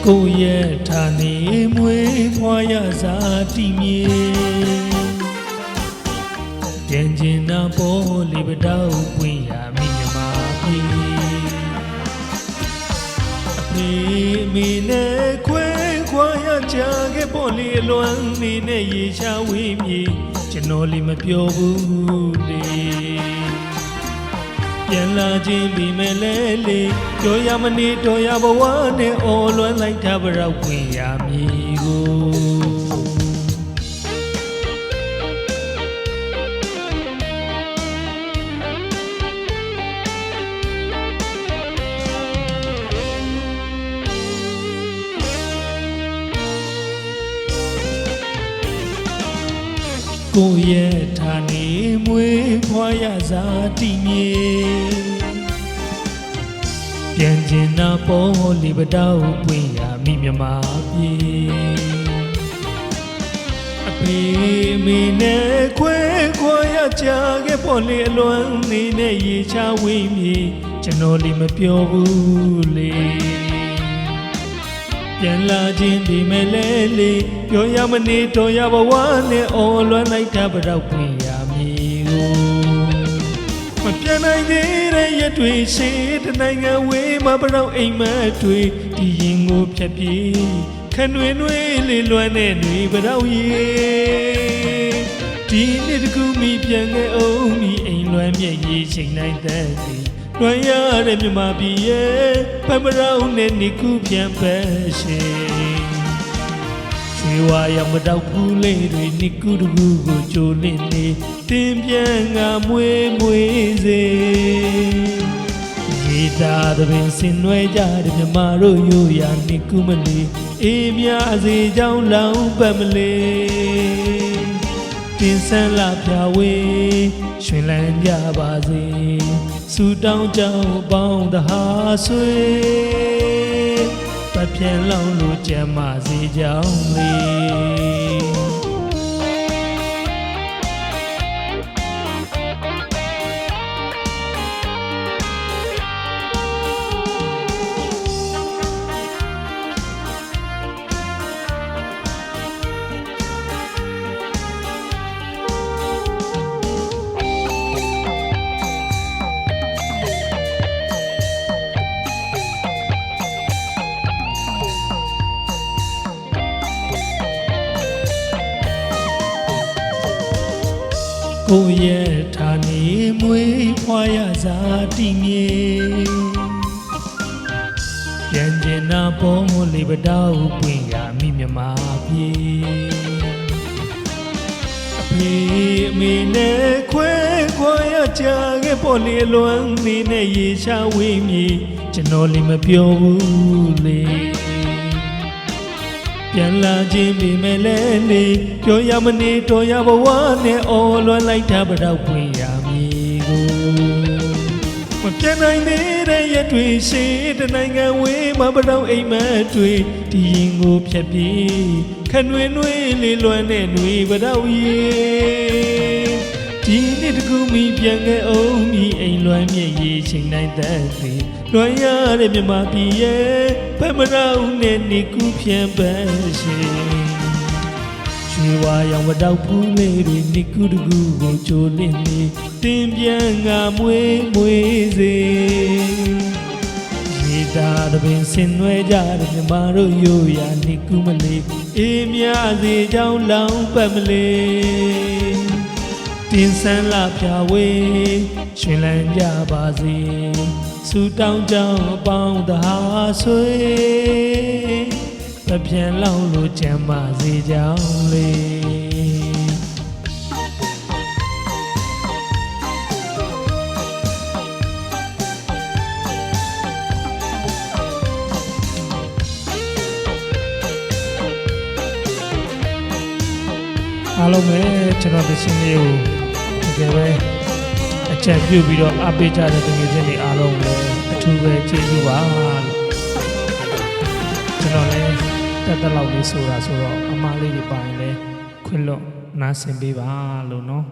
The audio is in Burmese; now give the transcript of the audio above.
ကိုရဲ့ဌာနေမွေးဖွားရစားတည်မြေပြန်ကျင်နာပေါ်လေပတောက်ပွင့်ရမိမြမပြေအဖေမိနဲ့ခွဲခွာရကြခဲ့ပေါ်လေလွမ်းနေနဲ့ရေရှာဝေးမြေကျွန်တော်လေးမပြောဘူးလေပြန်လာခြင်းဒီမဲ့လဲလေကြောရမနေတော်ရဘဝနဲ့အော်လွမ်းလိုက်တာဘရောက်ဝင်ရမည်ကိုရဲ့ဌာနေမွေးဖွားရစားတည်မြေပြန်ကျင်နာပေါ်လေပတောက်ပွင့်ရမိမြမပြေအဖေမိနဲ့ခွဲခွာရကြခဲ့ပေါ်လေအလွမ်းနေနဲ့ရေချဝေးမြေကျွန်တော်လေးမပြောဘူးလေပြန်လာခြင်းဒီမဲ့လဲလေပြောရမနေတော်ရဘဝနဲ့အော်လွမ်းလိုက်တာဘရောက်ပွင့်ရမည်ကိုမပြန်နိုင်သေးတဲ့ရတွေရှိတနိုင်ငံဝေးမှာဘရောက်အိမ်မက်တွေဒီရင်ကိုဖြတ်ပြေးခဏွေနွေလေးလွမ်းတဲ့တွေဘရောက်ရေဒီနေ့တကူမိပြန်ခဲ့အောင်မိအိမ်လွမ်းမြဲရေချိန်နိုင်တဲ့လွမ်းရတဲ့မြမပြည်ရဲ့ဖမရောင်းနဲ့နေခုပြန်ပဲရှင်ရွှေဝါရမတော့ဘူးလေးတွေနေခုတကူကိုကြိုလင်းနေတင်ပြန်ငါမွေစေရေတာသပင်ဆင်နွယ်ကြတဲ့မြမတို့ရိုးရာနေခုမလေးအေးမြစေကြောင်းလောင်းပတ်မလေးတင်ဆန်းလာပြဝေးရွှင်လန်းကြပါစေစူတောင်းကြောင်းပေါင်းတဟာဆွေပတ်ပြန်လောင်းလို့ကြမ်းမစေကြောင်းလေးကိုရဲ့ဌာနေမွေးဖွားရစားတည်မြေပြန်ကျင်နာပေါ်လေပတောက်ပွင့်ရမိမြမပြေအဖေမိနဲ့ခွဲခွာရကြခဲ့ပေါ်လေလွမ်းနေနဲ့ရေရှာဝေးမြေကျွန်တော်လေးမပြောဘူးလေပြန်လာခြင်းပြီမဲ့လဲလေပြောရမနေတော်ရဘဝနဲ့အော်လွမ်းလိုက်တာဘရောက်ပွင့်ရမည်ကိုမပြန်နိုင်သေးတဲ့ရတွေရှိတနိုင်ငံဝေးမှာဘရောက်အိမ်မက်တွေဒီရင်ကိုဖြတ်ပြေးခဏွေနွေလေးလွမ်းတဲ့ຫນွေဘရောက်ရေဒီနေ့တကူမိပြန်ခဲ့အောင်မိအိမ်လွမ်းမြေရေချိန်နိုင်တဲ့သည်လွမ်းရတဲ့မြမပြည်ရဲ့ဖမရောင်းနဲ့နေကူပြန်ပဲရှင်ရွှေဝါရောင်မတော့ဘူးလေးတွေနေကူတကူကိုကြိုလင်းနေတင်ပြန်ငါမွေစေရေတာတပင်ဆင်နွယ်ကြတဲ့မြမတို့ရိုးရာနေကူမလေးအေးမြစေကြောင်းလောင်းပတ်မလေးတင်ဆန်းလာပြဝေးရှင်လန်းကြပါစေစူတောင်းကြောင်းပေါင်းတဟာဆွေပပြန်လောင်းလို့ကြမ်းပါစေကြောင်းလေးအားလုံးပဲကျွန်တော်ဒီစင်းလေးကိုတကယ်ပဲအချက်ပြုတ်ပြီးတော့အားပေးကြတဲ့သူငယ်ချင်းတွေအားလုံးလည်းအထူးပဲကျေးဇူးပါလို့ကျွန်တော်လည်းတက်တက်လောက်လေးဆိုတာဆိုတော့အမားလေးတွေပါရင်လည်းခွင့်လွတ်နားဆင်ပေးပါလို့နော်